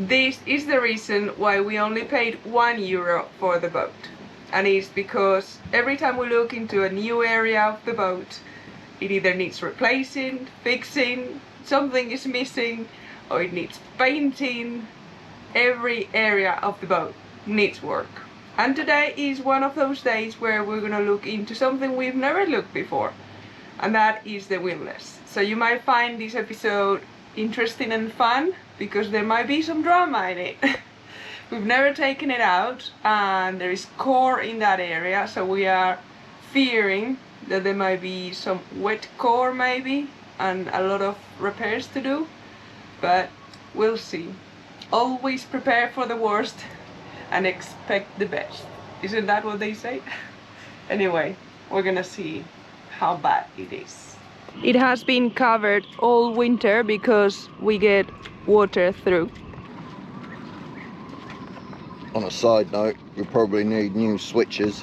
This is the reason why we only paid €1 for the boat. And it's because every time we look into a new area of the boat, it either needs replacing, fixing, something is missing, or it needs painting. Every area of the boat needs work. And today is one of those days where we're gonna look into something we've never looked before, and that is the windlass. So you might find this episode interesting and fun because there might be some drama in it. We've never taken it out and there is core in that area, so we are fearing that there might be some wet core maybe and a lot of repairs to do, but we'll see. Always prepare for the worst and expect the best. Isn't that what they say? Anyway, we're gonna see how bad it is. It has been covered all winter because we get water through. On a side note, we probably need new switches.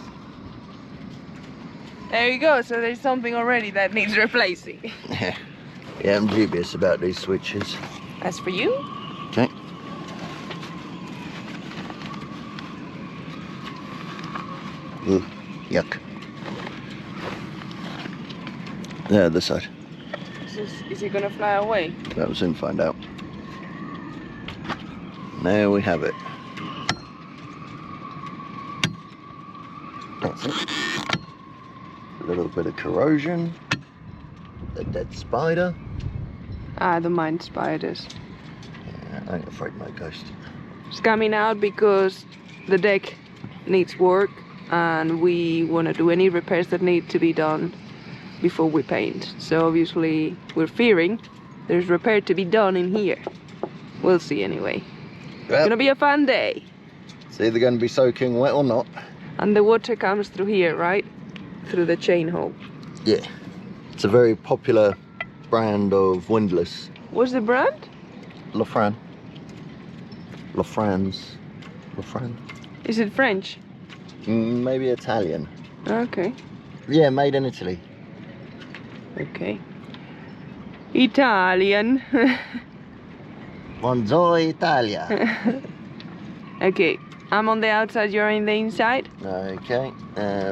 There you go, so there's something already that needs replacing. Yeah, I'm dubious about these switches. That's for you. Okay. Ooh, yuck. There, this side. Is it gonna fly away? We'll soon find out. There we have it. That's it. A little bit of corrosion. A dead spider. I don't mind spiders. Yeah, I ain't afraid of no ghost. It's coming out because the deck needs work and we want to do any repairs that need to be done before we paint. So obviously we're fearing there's repair to be done in here. We'll see anyway. It's gonna be a fun day. It's either going to be soaking wet or not. And the water comes through here, right? Through the chain hole. Yeah. It's a very popular brand of windlass. What's the brand? Lafran. Lafran's. Lafran? Is it French? Maybe Italian. Okay. Yeah, made in Italy. Okay. Italian. Buongiorno Italia. Okay, I'm on the outside, you're on the inside. Okay,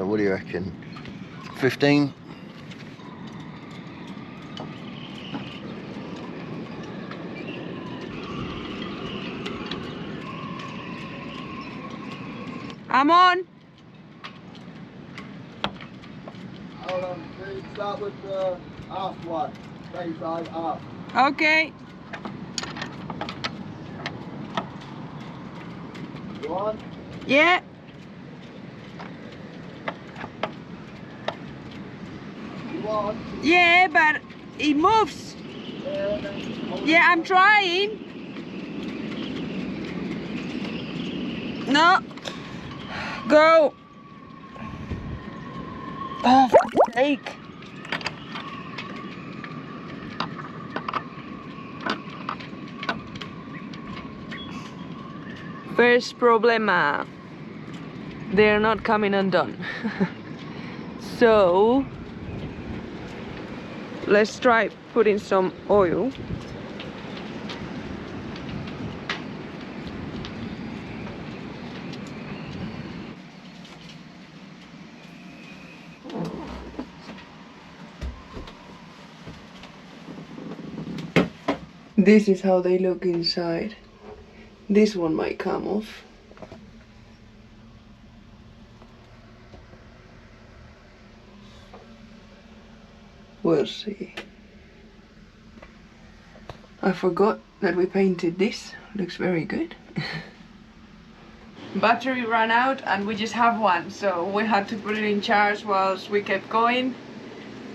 what do you reckon? 15? I'm on. Hold on, please start with the aft one. Same side, aft. Okay. You on? Yeah. You on? Yeah, but it moves. Yeah, I'm trying. No. Go. Oh, for sake. First problema. They're not coming undone. So let's try putting some oil. This is how they look inside. This one might come off. We'll see. I forgot that we painted this. Looks very good. Battery ran out and we just have one, so we had to put it in charge whilst we kept going.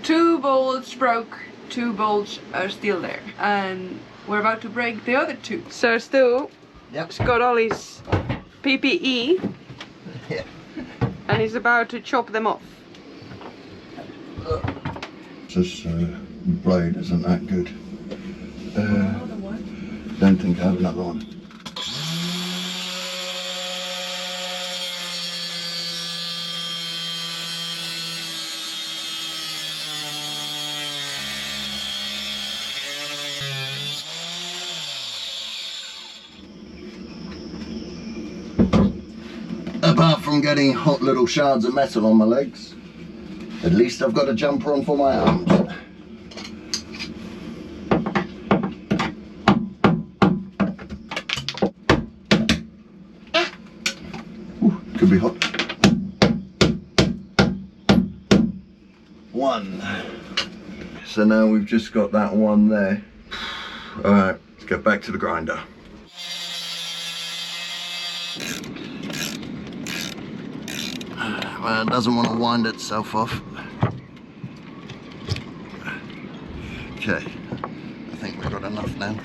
2 bolts broke, 2 bolts are still there, and we're about to break the other 2. So Stu, Yep. he's got all his PPE. Yeah. And he's about to chop them off. This blade isn't that good. Don't think I have another one. Apart from getting hot little shards of metal on my legs, at least I've got a jumper on for my arms. Ooh, could be hot. One. So now we've just got that one there. Alright, let's get back to the grinder. Well, it doesn't want to wind itself off. Okay, I think we've got enough now.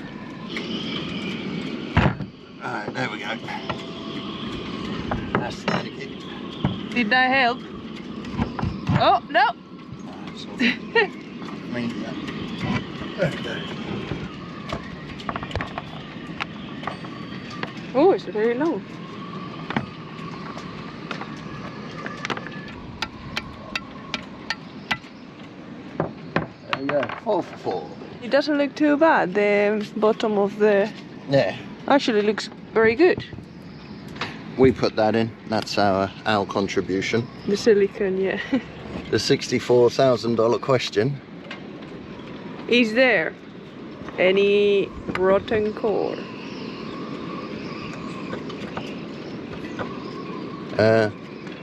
Alright, there we go. That's the ticket. Did I help? Oh, no! There we go. Oh, it's very long. There we go. 4 for 4. It doesn't look too bad. The bottom of the Yeah. actually looks very good. We put that in. That's our contribution. The silicone, yeah. The $64,000 question. Is there any rotten core?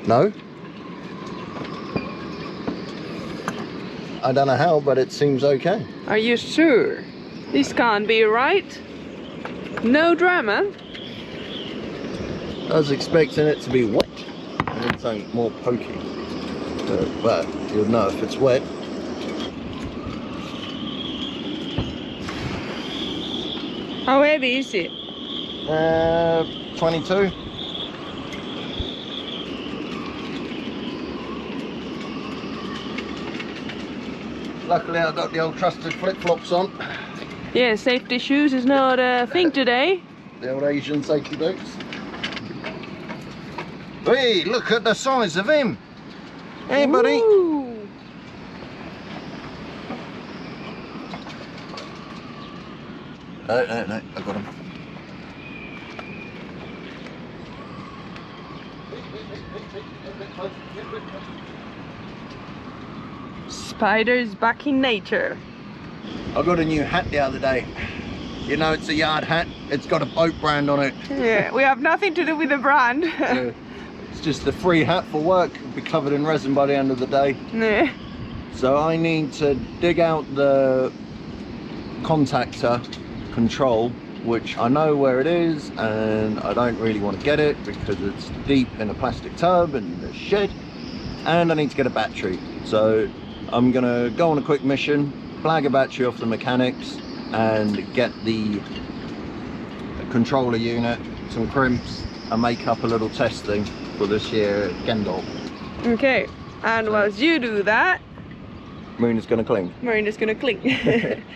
No. I don't know how, but it seems okay. Are you sure? This can't be right. No drama. I was expecting it to be wet. I need something more pokey. But you'll know if it's wet. How heavy is it? 22. Luckily I've got the old trusted flip-flops on. Yeah, safety shoes is not a thing today. The old Asian safety boots. Hey, look at the size of him. Hey, buddy. Ooh. No, I got him. Spiders back in nature. I got a new hat the other day. You know, it's a yard hat. It's got a boat brand on it. Yeah, we have nothing to do with the brand. It's just a free hat for work. It'll be covered in resin by the end of the day. Yeah. So I need to dig out the contactor control, which I know where it is, and I don't really want to get it because it's deep in a plastic tub in the shed, and I need to get a battery. So I'm gonna go on a quick mission, flag a battery off the mechanics, and get the controller unit, some crimps, and make up a little test thing for this year Gendal. Okay, and whilst you do that, Marina's gonna clean. Marina's gonna clean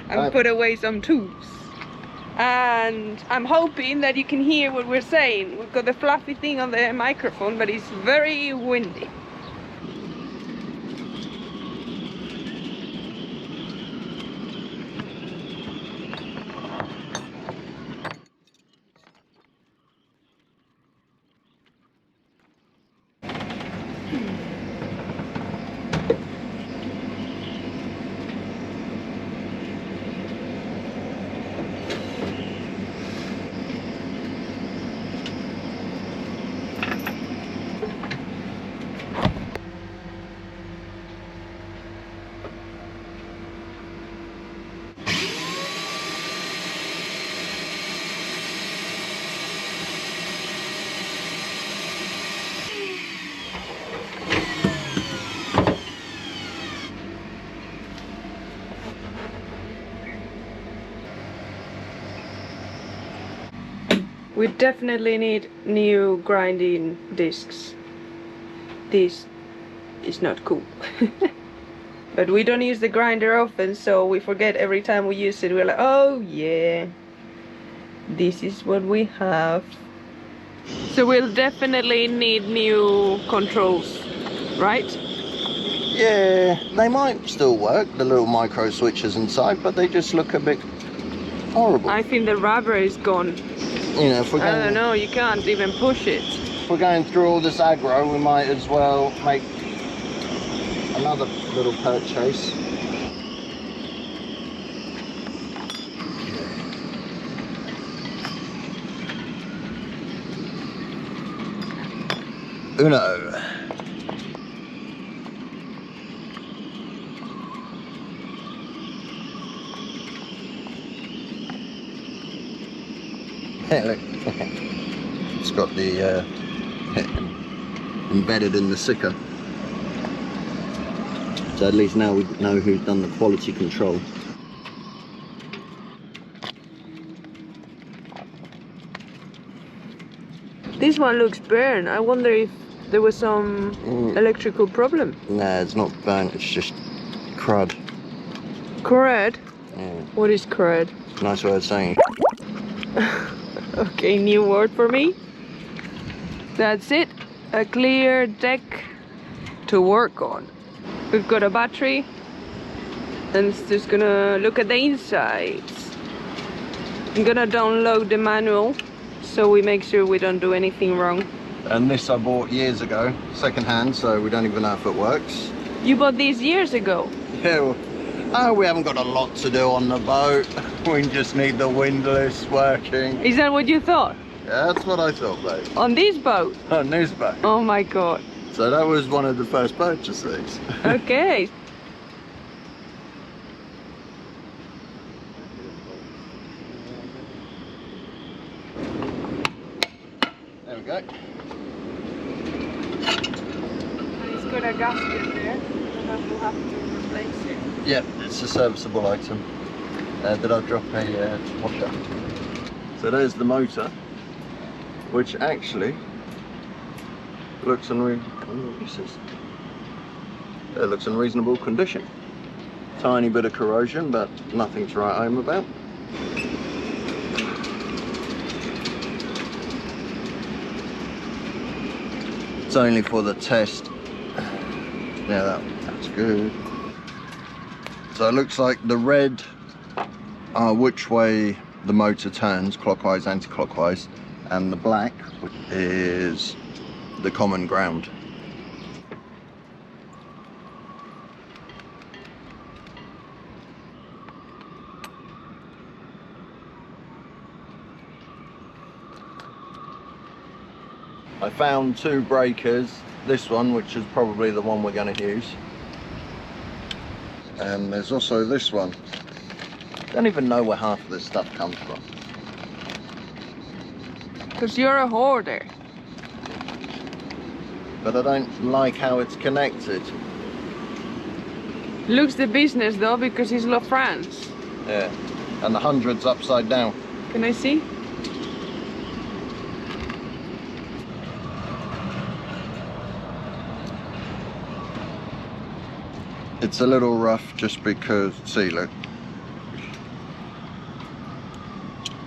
and put away some tools. And I'm hoping that you can hear what we're saying. We've got the fluffy thing on the microphone, but it's very windy. We definitely need new grinding discs. This is not cool. But we don't use the grinder often, so we forget every time we use it. We're like, oh yeah, this is what we have. So we'll definitely need new controls, right? Yeah, they might still work, the little micro switches inside, but they just look a bit horrible. I think the rubber is gone. You know, if we're I going, don't know, you can't even push it. if we're going through all this aggro, we might as well make another little purchase. Uno. Look, it's got the embedded in the sticker. So at least now we know who's done the quality control. This one looks burnt. I wonder if there was some electrical problem. Nah, it's not burnt, it's just crud. Crud? Yeah. What is crud? Nice way of saying. Okay, new word for me. That's it. A clear deck to work on. We've got a battery and it's just gonna look at the insides. I'm gonna download the manual so we make sure we don't do anything wrong. And this I bought years ago, second hand, so we don't even know if it works. You bought these years ago? Yeah, well, oh, we haven't got a lot to do on the boat. We just need the windlass working. Is that what you thought? Yeah, that's what I thought, babe. On this boat? On this boat. Oh my god. So that was one of the first purchases. Okay. There we go. And it's got a gasket there. And we'll have to replace it. Yep, it's a serviceable item. Did I drop a washer? So there's the motor, which actually looks in reasonable condition. Tiny bit of corrosion, but nothing to write home about. It's only for the test. Yeah, that's good. So it looks like the red are which way the motor turns, clockwise, anti-clockwise, and the black is the common ground. I found two breakers, this one, which is probably the one we're going to use, and there's also this one. Don't even know where half of this stuff comes from. Because you're a hoarder. But I don't like how it's connected. Looks the business though, because it's La France. Yeah, and the 100's upside down. Can I see? It's a little rough just because, see, look.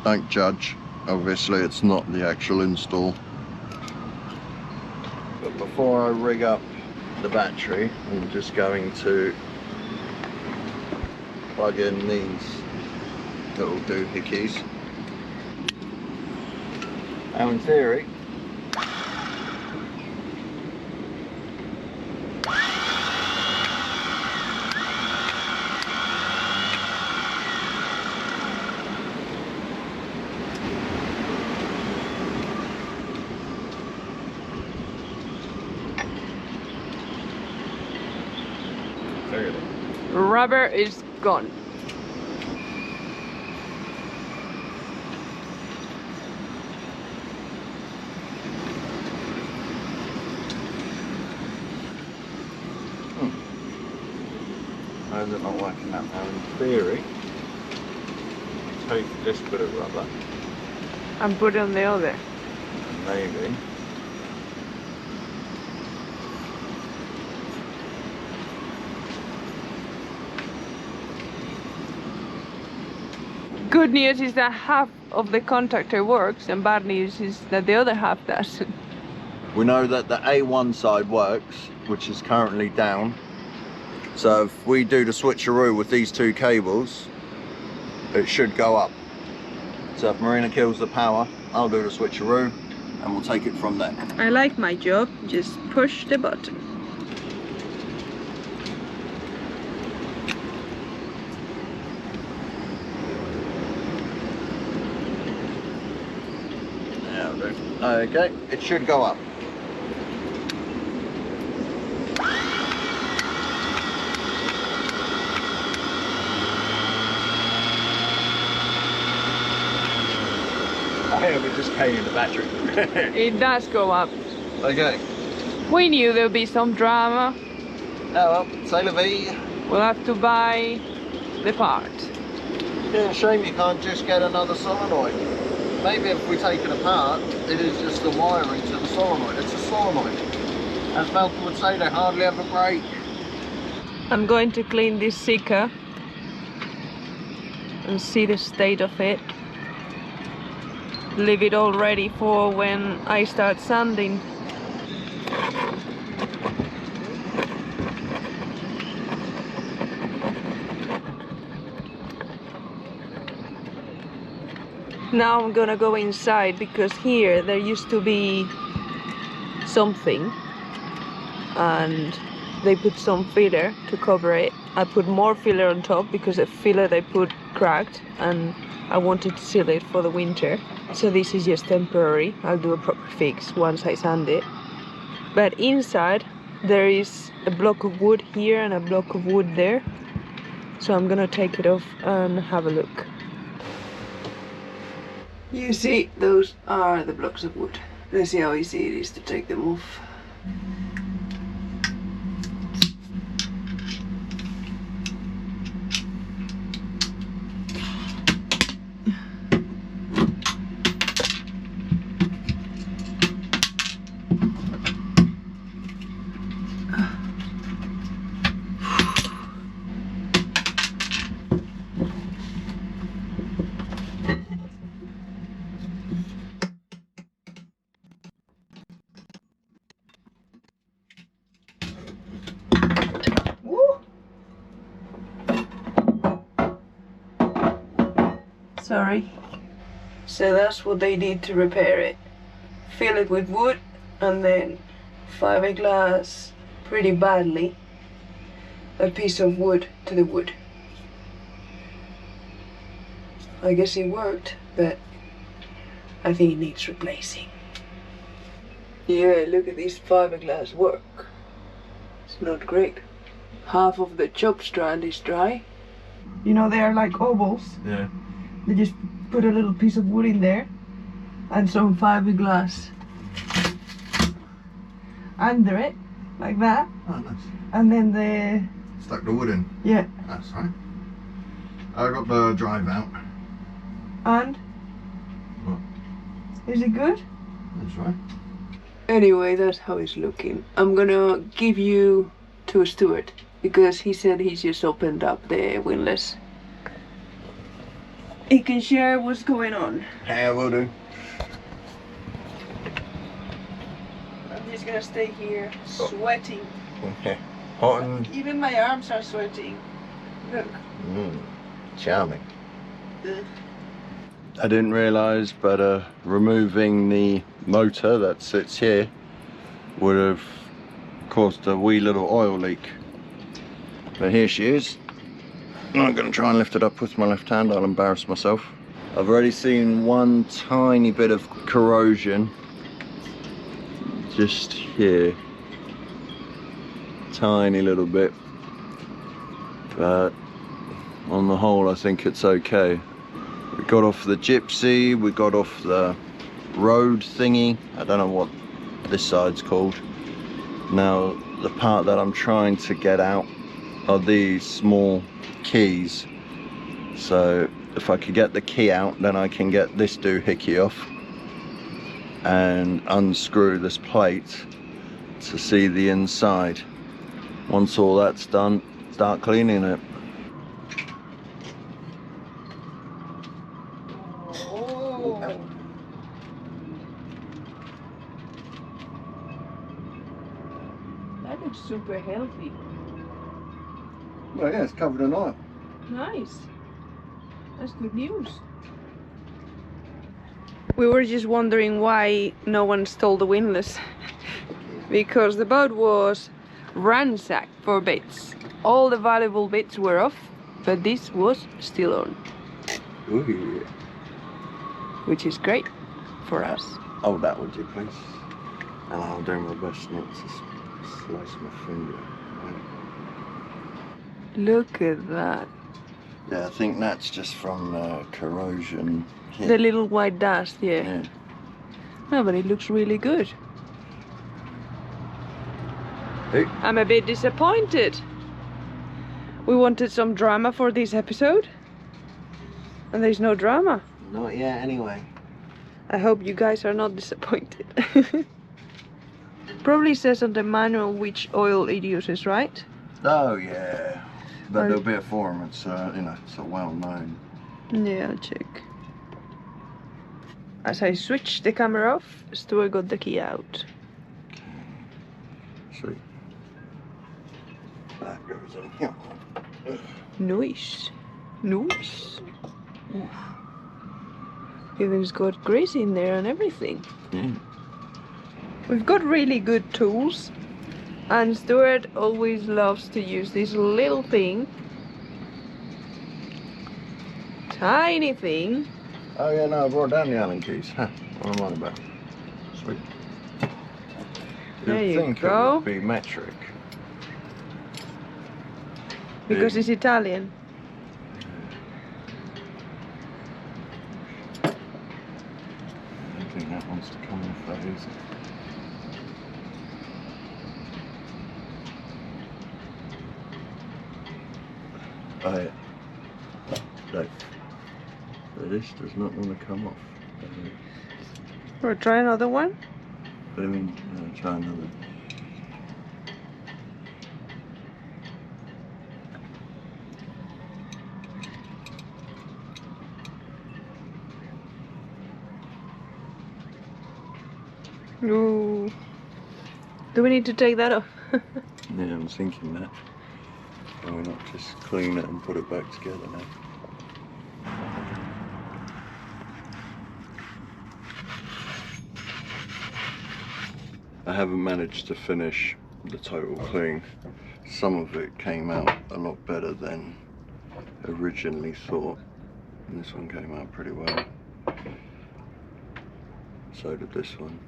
Don't judge. Obviously, it's not the actual install. But before I rig up the battery, I'm just going to plug in these little doohickeys. Now, in theory, Rubber is gone. Why is it not working out now? In theory, take this bit of rubber And put it on the other. and maybe Good news is that half of the contactor works, and bad news is that the other half doesn't. we know that the A1 side works, which is currently down. So if we do the switcheroo with these two cables, it should go up. So if Marina kills the power, I'll do the switcheroo, and we'll take it from there. I like my job, just push the button. Okay, it should go up. I hope it just came in the battery. It does go up. Okay. We knew there'd be some drama. Oh well, c'est la vie. We'll have to buy the part. Yeah, shame you can't just get another solenoid. Maybe if we take it apart, it is just the wiring to the solenoid. It's a solenoid. As Malcolm would say, they hardly ever break. I'm going to clean this seeker and see the state of it. Leave it all ready for when I start sanding. Now I'm gonna go inside because here there used to be something and they put some filler to cover it. I put more filler on top because the filler they put cracked and I wanted to seal it for the winter. So this is just temporary. I'll do a proper fix once I sand it. But inside there is a block of wood here and a block of wood there. So I'm gonna take it off and have a look. You see, those are the blocks of wood. Let's see how easy it is to take them off. Sorry. So that's what they did to repair it. Fill it with wood and then fiberglass pretty badly a piece of wood to the wood. I guess it worked, but I think it needs replacing. Yeah, look at this fiberglass work. It's not great. Half of the chop strand is dry. You know, they are like ovals. Yeah. They just put a little piece of wood in there and some fiberglass under it, like that. Oh, nice. And then they Stuck the wood in. Yeah. That's right. I got the drive out. And? What? Is it good? That's right. Anyway, that's how it's looking. I'm gonna give you to Stuart because he said he's just opened up the windlass. He can share what's going on. Yeah, will do. I'm just gonna stay here sweating. Okay. Hot and... Even my arms are sweating. Look. Charming. I didn't realise, but removing the motor that sits here would have caused a wee little oil leak. But here she is. I'm going to try and lift it up with my left hand. I'll embarrass myself. I've already seen one tiny bit of corrosion just here, tiny little bit, but on the whole I think it's okay. We got off the gypsy, we got off the road thingy, I don't know what this side's called. Now the part that I'm trying to get out are these small keys, so if I could get the key out, then I can get this doohickey off and unscrew this plate to see the inside. Once all that's done, start cleaning it. Oh. That looks super healthy. Well, yeah, it's covered in oil. Nice. That's good news. We were just wondering why no one stole the windlass. Because the boat was ransacked for bits. All the valuable bits were off, but this was still on. Ooh, yeah. Which is great for us. Oh, that would you please? And I'll do my best not to slice my finger. Look at that. Yeah, I think that's just from corrosion. Yeah. The little white dust, yeah. Yeah. No, but it looks really good. Hey. I'm a bit disappointed. We wanted some drama for this episode. And there's no drama. Not yet, anyway. I hope you guys are not disappointed. Probably says on the manual which oil it uses, right? Oh, yeah. But there'll be a forum, it's, you know, it's a well-known. Yeah, I'll check. As I switch the camera off, Stuart got the key out. Okay. Sweet. That goes in here. Nice. Nice. Oof. Even's got grease in there and everything. Yeah. We've got really good tools. And Stuart always loves to use this little thing. Tiny thing. Oh yeah, no, I brought down the Allen keys. Huh. What am I on about? Sweet. There You'd you think go. it would be metric. Because Yeah. it's Italian. I don't think that wants to come off that easy. Oh yeah. No. This does not want to come off. Or try another one. Boom. Try another. Ooh. Do we need to take that off? Yeah, I'm thinking that. Why not just clean it and put it back together now? I haven't managed to finish the total clean. Some of it came out a lot better than originally thought. And this one came out pretty well. So did this one.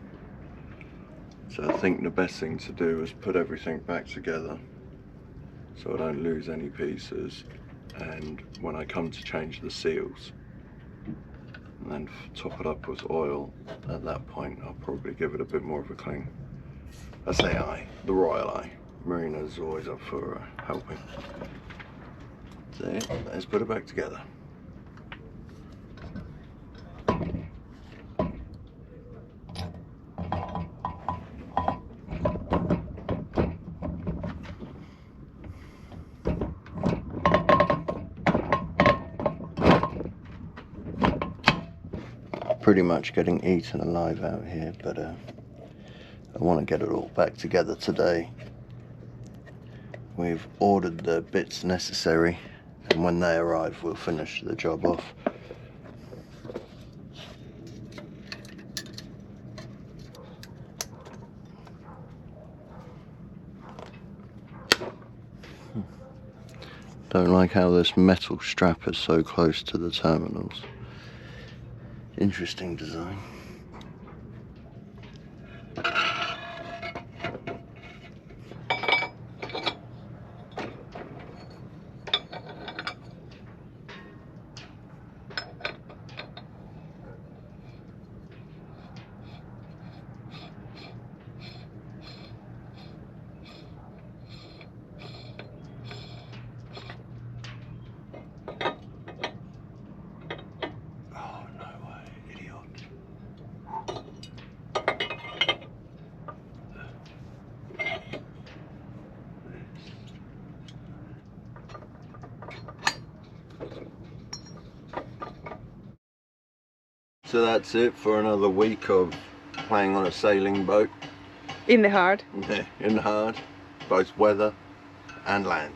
So I think the best thing to do is put everything back together so I don't lose any pieces, and when I come to change the seals and then top it up with oil, at that point I'll probably give it a bit more of a clean. I say I, the royal I. Marina's always up for helping. So yeah, let's put it back together. Pretty much getting eaten alive out here, but I want to get it all back together today. We've ordered the bits necessary, and when they arrive we'll finish the job off. Don't like how this metal strap is so close to the terminals. Interesting design. So that's it for another week of playing on a sailing boat. In the hard. Yeah, in the hard, both weather and land.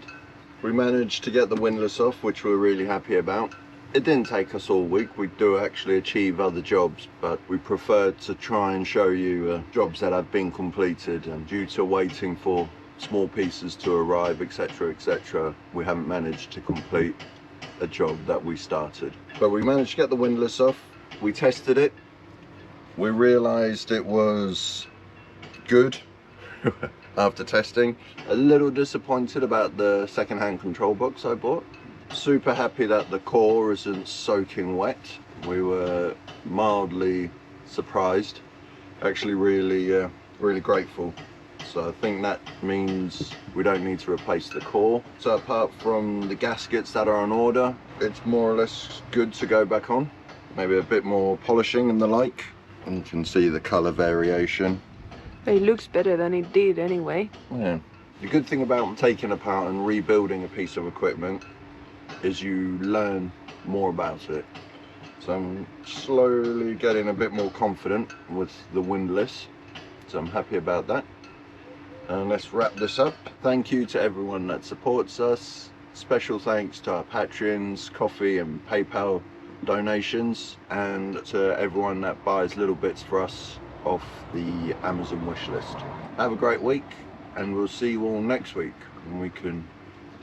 We managed to get the windlass off, which we're really happy about. It didn't take us all week. We do actually achieve other jobs, but we prefer to try and show you jobs that have been completed, and due to waiting for small pieces to arrive, etc, etc, we haven't managed to complete a job that we started. But we managed to get the windlass off. We tested it. We realized it was good after testing. A little disappointed about the second-hand control box I bought. Super happy that the core isn't soaking wet. We were mildly surprised, actually really grateful. So I think that means we don't need to replace the core. So apart from the gaskets that are on order, it's more or less good to go back on. Maybe a bit more polishing and the like. And you can see the color variation. It looks better than it did anyway. Yeah. The good thing about taking apart and rebuilding a piece of equipment is you learn more about it. So I'm slowly getting a bit more confident with the windlass. So I'm happy about that. And let's wrap this up. Thank you to everyone that supports us. Special thanks to our patrons, coffee and PayPal donations, and to everyone that buys little bits for us off the Amazon wish list. Have a great week, and we'll see you all next week when we can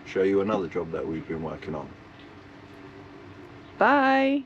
show you another job that we've been working on. Bye!